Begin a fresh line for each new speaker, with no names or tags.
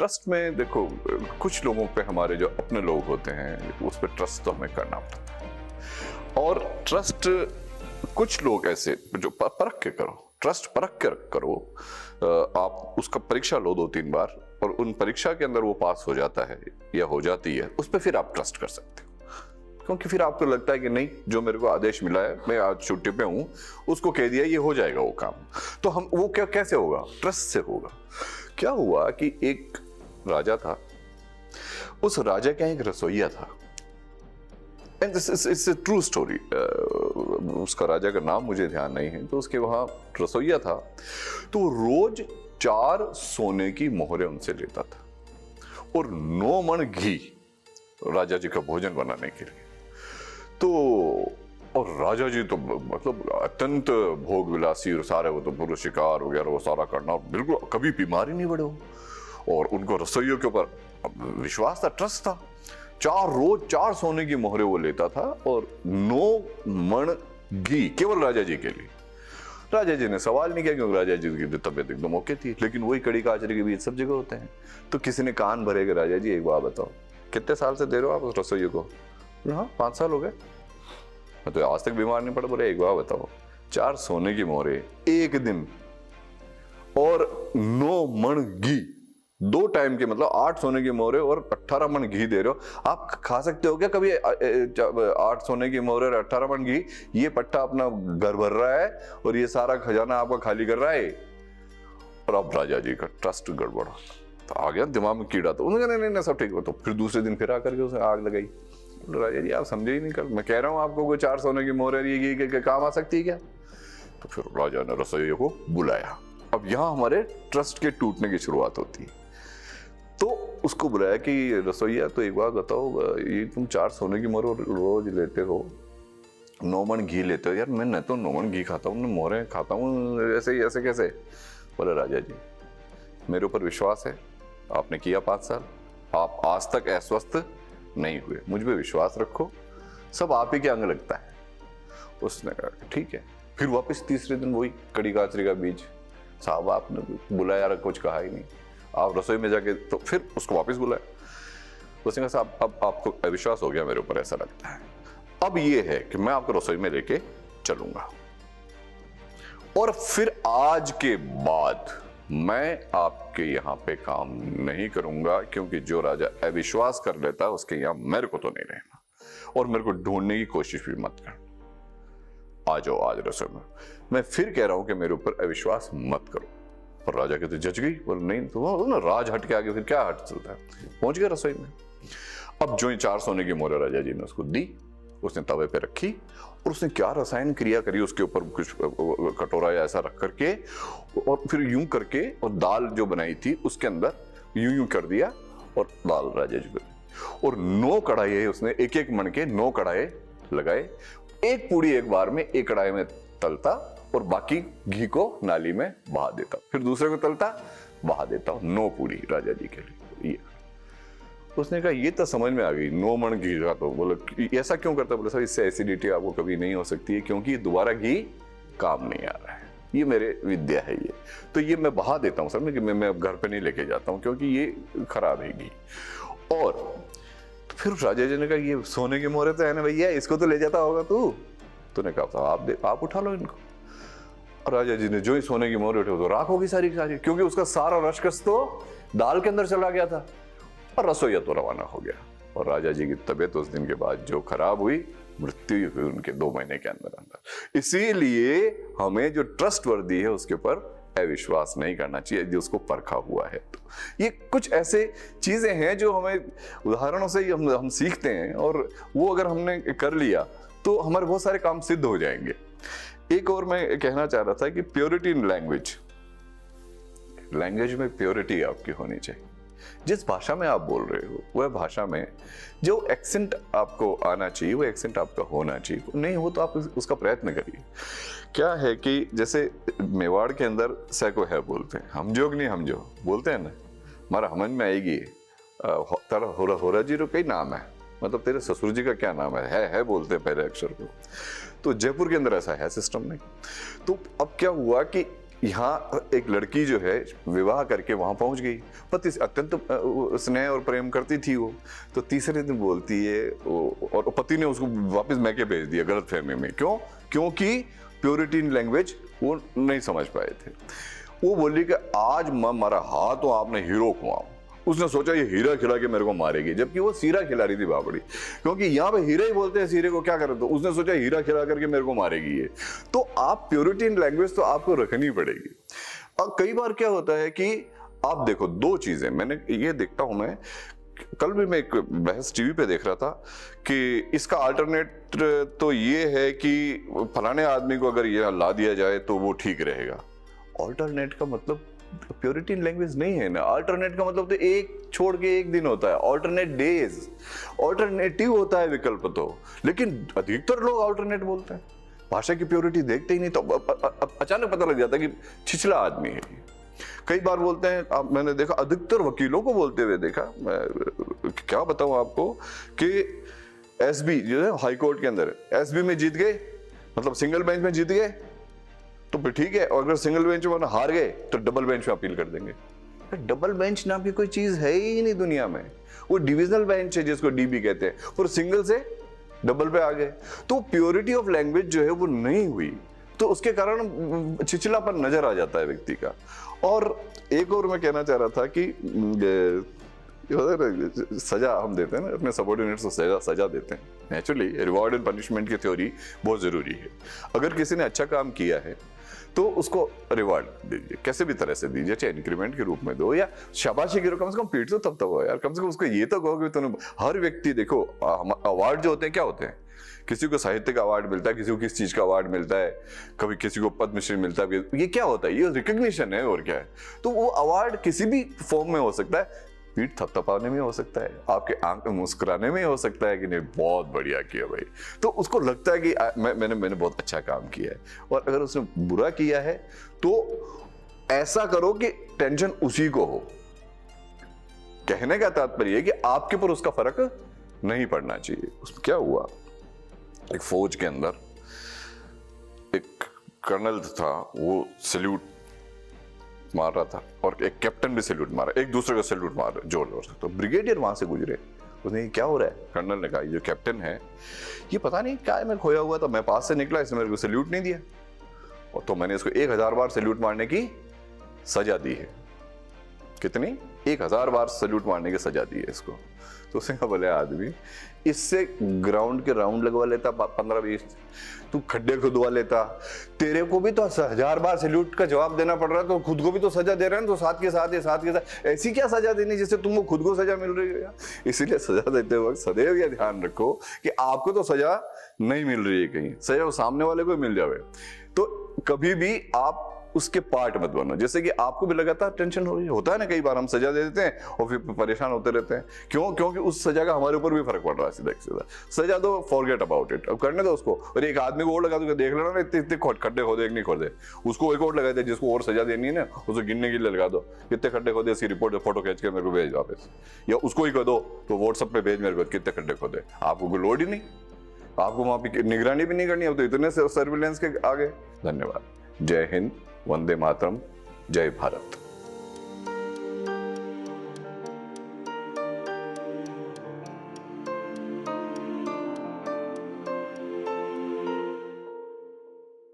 Trust में देखो, कुछ लोगों पे हमारे जो अपने लोग होते हैं उस पर ट्रस्ट तो हमें करना पड़ता है। और ट्रस्ट कुछ लोग ऐसे जो परख के करो, ट्रस्ट परख कर करो। आप उसका परीक्षा लो 2-3 बार और उन परीक्षा के अंदर वो पास हो जाता है या हो जाती है, उस पर फिर आप ट्रस्ट कर सकते हो। क्योंकि फिर आपको लगता है कि नहीं, जो मेरे को आदेश मिला है, मैं आज छुट्टी पे हूं, उसको कह दिया ये हो जाएगा वो काम। तो हम वो क्या कैसे होगा? ट्रस्ट से होगा। क्या हुआ कि एक राजा था, उस राजा का एक रसोइया था, and this is true story. उसका राजा का नाम मुझे ध्यान नहीं है। तो उसके वहां रसोइया था, तो रोज 4 सोने की मोहरें उनसे लेता था और 9 मन घी राजा जी का भोजन बनाने के लिए। तो और राजा जी तो मतलब अत्यंत भोग विलासी और सारे, वो तो पूरा शिकार वगैरह वो सारा करना, बिल्कुल कभी बीमार ही नहीं पड़े हो। और उनको रसोइयों के ऊपर विश्वास था, ट्रस्ट था। रोज 4 सोने की मोहरें वो लेता था और 9 मण घी केवल राजा जी के लिए। राजा जी ने सवाल नहीं किया क्योंकि राजा जी की तबीयत एकदम ओके थी। लेकिन वही कड़ी काचरी के बीच सब जगह होते हैं। तो किसी ने कान भरे कि राजा जी एक बात बताओ, कितने साल से दे रहे हो आप उस रसोइये को? हाँ 5 साल हो गए, मैं तो आज तक बीमार नहीं पड़ा। बोले एक बात बताओ, 4 सोने की मोहरें एक दिन और 9 मण घी, 2 टाइम के मतलब 8 सोने की मोहरें और 18 मण घी दे रहे हो। आप खा सकते हो क्या कभी 8 सोने की मोहरें और 18 मण घी? ये पट्टा अपना घर भर रहा है और ये सारा खजाना आपका खाली कर रहा है। और अब राजा जी का ट्रस्ट गड़बड़ा, तो आ गया दिमाग में कीड़ा। तो उन्होंने कहा नहीं सब ठीक हो। तो फिर दूसरे दिन फिर आकर के उसे आग लगाई। राजा जी आप समझे ही नहीं, कर मैं कह रहा हूं आपको कोई 4 सोने की मोहरें ये के काम आ सकती है क्या? तो फिर राजा ने रसोइये को बुलाया। अब यहां हमारे ट्रस्ट के टूटने की शुरुआत होती है। तो उसको बुलाया कि रसोइया तो एक बात बताओ, ये तुम 4 सोने की मोहरें रोज लेते हो, 9 मण घी लेते हो। यार मैं तो 9 मण घी खाता हूँ, मोहरें खाता हूँ, ऐसे कैसे? बोले राजा जी मेरे ऊपर विश्वास है, आपने किया 5 साल, आप आज तक अस्वस्थ नहीं हुए, मुझ पे विश्वास रखो, सब आप ही के अंग लगता है। उसने कहा ठीक है। फिर वापस तीसरे दिन वही कड़ी काचरी का बीज। साहब आपने बुलाया, कुछ कहा ही नहीं, आप रसोई में जाके, तो फिर उसको वापस बुलाया। उसने कहा साहब अब आपको अविश्वास हो गया मेरे ऊपर, ऐसा लगता है, अब ये है कि मैं आपको रसोई में लेके चलूंगा और फिर आज के बाद मैं आपके यहां पे काम नहीं करूंगा, क्योंकि जो राजा अविश्वास कर लेता है उसके यहां मेरे को तो नहीं रहना, और मेरे को ढूंढने की कोशिश भी मत करना। आ जाओ आज रसोई में। मैं फिर कह रहा हूं कि मेरे ऊपर अविश्वास मत करो। और राजा के तो जज गई, बोल नहीं तो ना, राज हट के आगे फिर क्या हट चलता है। पहुंच गया रसोई में। अब जो 4 सोने की मोहरें राजा जी ने उसको दी, उसने तवे पे रखी और उसने क्या रसायन क्रिया करी उसके ऊपर, कुछ कटोरा या ऐसा रख करके, और फिर यूं करके, और दाल जो बनाई थी उसके अंदर यूं कर दिया और दाल राजा जी को। और 9 कढ़ाई उसने, एक मण के 9 कढ़ाई लगाए। एक पूड़ी एक बार में एक कढ़ाई में तलता और बाकी घी को नाली में बहा देता, फिर दूसरे को तलता बहा देता। 9 पूड़ी राजा जी के लिए। ये उसने कहा ये तो समझ में आ गई, 9 मण घी का। तो बोले ऐसा क्यों करता? बोले सर इससे एसिडिटी आपको कभी नहीं हो सकती है, क्योंकि दोबारा घी काम नहीं आ रहा है, ये मेरे विद्या है ये, तो ये मैं बहा देता हूँ सर, मैं अब घर पे नहीं लेके जाता हूँ क्योंकि ये खराब है घी। और तो फिर राजा जी ने कहा ये सोने की मोहरें तो है ना भैया, इसको तो ले जाता होगा तूने कहा आप उठा लो इनको। और राजा जी ने जो ही सोने की मोहरें उठे तो राख होगी सारी, क्योंकि उसका सारा रसकस तो दाल के अंदर चला गया था और रसोइया तो रवाना हो गया। और राजा जी की तबीयत उस दिन के बाद जो खराब हुई, मृत्यु हुई उनके 2 महीने के अंदर अंदर। इसीलिए हमें जो ट्रस्ट वर्दी है उसके ऊपर अविश्वास नहीं करना चाहिए, जो उसको परखा हुआ है। तो ये कुछ ऐसे चीजें हैं जो हमें उदाहरणों से हम सीखते हैं, और वो अगर हमने कर लिया तो हमारे बहुत सारे काम सिद्ध हो जाएंगे। एक और मैं कहना चाह रहा था कि प्योरिटी इन लैंग्वेज में प्योरिटी आपकी होनी चाहिए। जिस भाषा में आप बोल रहे हो वह भाषा में जो एक्सेंट आपको आना चाहिए वो एक्सेंट आपका होना चाहिए। नहीं हो तो आप उसका प्रयत्न करिए। क्या है कि जैसे मेवाड़ के अंदर सैको है बोलते हैं, हमजोग नहीं हमजो बोलते हैं ना, हमारा समझ में आएगी। तारा होरा जी रो कई नाम है, मतलब तेरे ससुर जी का क्या नाम है बोलते हैं पहले अक्षर को। तो जयपुर के अंदर ऐसा है सिस्टम नहीं। तो अब क्या हुआ कि यहाँ एक लड़की जो है विवाह करके वहां पहुंच गई, पति से अत्यंत स्नेह और प्रेम करती थी वो, तो तीसरे दिन बोलती है और पति ने उसको वापस मैके भेज दिया गलत फहमी में। क्यों? क्योंकि प्योरिटी इन लैंग्वेज वो नहीं समझ पाए थे। वो बोली कि आज मारा हाथ तो आपने हीरो खुआओ। उसने सोचा ये हीरा खिला के मेरे को मारेगी, जबकि वो सीरा खिला रही थी बाबड़ी, क्योंकि यहाँ पे हीरा ही बोलते हैं सीरे को, क्या करे, तो उसने सोचा हीरा खिला करके मेरे को मारेगी ये। तो आप प्योरिटी इन लैंग्वेज तो आपको रखनी पड़ेगी। और कई बार क्या होता है कि आप देखो दो चीजें मैंने ये देखता हूं मैं, कल भी मैं एक बहस टीवी पे देख रहा था कि इसका अल्टरनेट तो ये है कि फलाने आदमी को अगर ये ला दिया जाए तो वो ठीक रहेगा। ऑल्टरनेट का मतलब प्योरिटी इन लैंग्वेज नहीं है ना। अल्टरनेट का मतलब तो एक छोड़ के एक दिन होता है, ऑल्टरनेट डेज, ऑल्टरनेटिव होता है विकल्प तो, लेकिन अधिकतर लोग ऑल्टरनेट बोलते हैं, भाषा की प्योरिटी देखते ही नहीं। तो अचानक पता लग जाता है कि छिछला आदमी है। कई बार बोलते हैं, मैंने देखा अधिकतर वकीलों को बोलते हुए देखा, क्या बताऊं आपको, कि एसबी जो है हाई कोर्ट के अंदर, एसबी में जीत गए, मतलब सिंगल बेंच में जीत गए तो फिर ठीक है, और अगर सिंगल बेंच में हार गए तो डबल बेंच में अपील कर देंगे। डबल बेंच नाम की कोई चीज है ही नहीं दुनिया में, वो डिविजनल बेंच है जिसको डीबी कहते हैं, और सिंगल से डबल पे आ गए। तो प्योरिटी ऑफ लैंग्वेज जो है वो नहीं हुई, तो उसके कारण छिछलापन नजर आ जाता है व्यक्ति का। और एक और मैं कहना चाह रहा था कि सजा हम देते हैं ना अपने सबऑर्डिनेट्स को, सजा देते हैं नेचुरली। रिवॉर्ड एंड पनिशमेंट की थ्योरी बहुत जरूरी है। अगर किसी ने अच्छा काम किया है तो उसको रिवार्ड दीजिए, कैसे भी तरह से दीजिए, चाहे इंक्रीमेंट के रूप में दो या शाबाशी के रूप में, कम से कम पीट तो तब तक हो यार, कम से कम उसको ये तो कहो कि तुमने। हर व्यक्ति देखो, अवार्ड जो होते हैं क्या होते हैं, किसी को साहित्य का अवार्ड मिलता है, किसी को किस चीज का अवार्ड मिलता है, कभी किसी को पद्मश्री मिलता है, ये क्या होता है, ये रिकॉग्निशन है और क्या है। तो वो अवार्ड किसी भी फॉर्म में हो सकता है, पीठ थपथपाने में हो सकता है, आपके आंख में मुस्कुराने में हो सकता है कि नहीं बहुत बढ़िया किया भाई, तो उसको लगता है कि मैंने बहुत अच्छा काम किया है। और अगर उसने बुरा किया है तो ऐसा करो कि टेंशन उसी को हो। कहने का तात्पर्य है कि आपके ऊपर उसका फर्क नहीं पड़ना चाहिए। उसमें क्या हुआ, एक फौज के अंदर एक कर्नल था, वो सैल्यूट मार रहा था और एक कैप्टन भी सैल्यूट मारा, एक दूसरे को सैल्यूट मार जोर जोर से। तो ब्रिगेडियर वहां से गुजरे, उसने क्या हो रहा है, कर्नल ने कहा ये जो कैप्टन है ये पता नहीं क्या है, मैं खोया हुआ था, मैं पास से निकला, इसने मेरे को सैल्यूट नहीं दिया, और तो मैंने इसको 1000 बार सैल्यूट मारने की सजा दी है। कितनी? 1000 बार सैल्यूट मारने की सजा दी है इसको। तो उसने कहा भले आदमी, इससे ग्राउंड के राउंड लगवा लेता 15-20, तू खड्डे खुदवा लेता, तेरे को भी तो 1000 बार सैल्यूट का जवाब देना पड़ रहा है, तो खुद को भी तो सजा दे रहे हैं, तो साथ के साथ ऐसी क्या सजा देनी जिससे तुमको खुद को सजा मिल रही है यार। इसीलिए सजा देते वक्त सदैव यह ध्यान रखो कि आपको तो सजा नहीं मिल रही है, कहीं सजा सामने वाले को मिल जाए। तो कभी भी आप उसके पार्ट मत बनो, जैसे कि आपको भी लगातार टेंशन हो रही है, होता है ना, कई बार हम सजा दे देते हैं और फिर परेशान होते रहते हैं। क्यों? क्योंकि उस सजा का हमारे ऊपर भी फर्क पड़ रहा है सीधा सीधा। सजा दो, फॉरगेट अबाउट इट, अब करने दो उसको। और एक आदमी को और लगा दो, देख लेना इतने खड्डे खोदे एक नहीं खोदे, उसको एक और लगा दे जिसको और सजा देनी है ना, उसको गिनने के लिए लगा दो कितने खड्डे खोदे, इसकी रिपोर्ट फोटो खींच के मेरे को भेज वापस, या उसको ही कह दो तो व्हाट्सएप पे भेज मेरे को कितने खड्डे खोदे। आपको कोई लोड ही नहीं, आपको वहां पर निगरानी भी नहीं करनी, अब तो इतने सर्विलेंस के आगे। धन्यवाद। जय हिंद, वंदे मातरम, जय भारत।